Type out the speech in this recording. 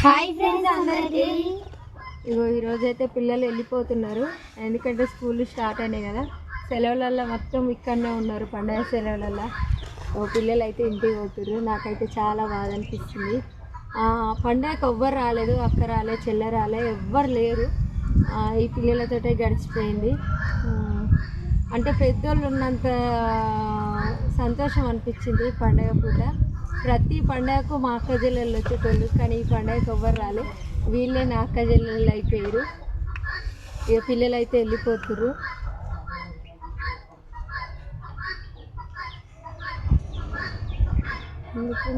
Hi friends అందరికీ. ఈరోజైతే పిల్లలు వెళ్ళిపోతున్నారు, ఎందుకంటే స్కూల్ స్టార్ట్ అయినాయి కదా. సెలవులల్లో మొత్తం ఇక్కడనే ఉన్నారు, పండుగ సెలవులల్లో. పిల్లలు అయితే ఇంటికి పోతున్నారు. నాకైతే చాలా బాధ అనిపిస్తుంది. పండుగకి ఎవ్వరు రాలేదు, అక్క రాలే, చెల్లె రాలే, ఎవ్వరు లేరు. ఈ పిల్లలతోటే గడిచిపోయింది. అంటే పెద్దోళ్ళు ఉన్నంత సంతోషం అనిపించింది పండుగ పూట. ప్రతి పండుగకు మా అక్క చెల్లెళ్ళు వచ్చేటోళ్ళు, కానీ ఈ పండుగకు ఎవ్వరు రాలే. వీళ్ళే నా అక్క చెల్లెళ్ళు అయిపోయారు. ఇక పిల్లలు అయితే వెళ్ళిపోతున్నారు. ఎందుకు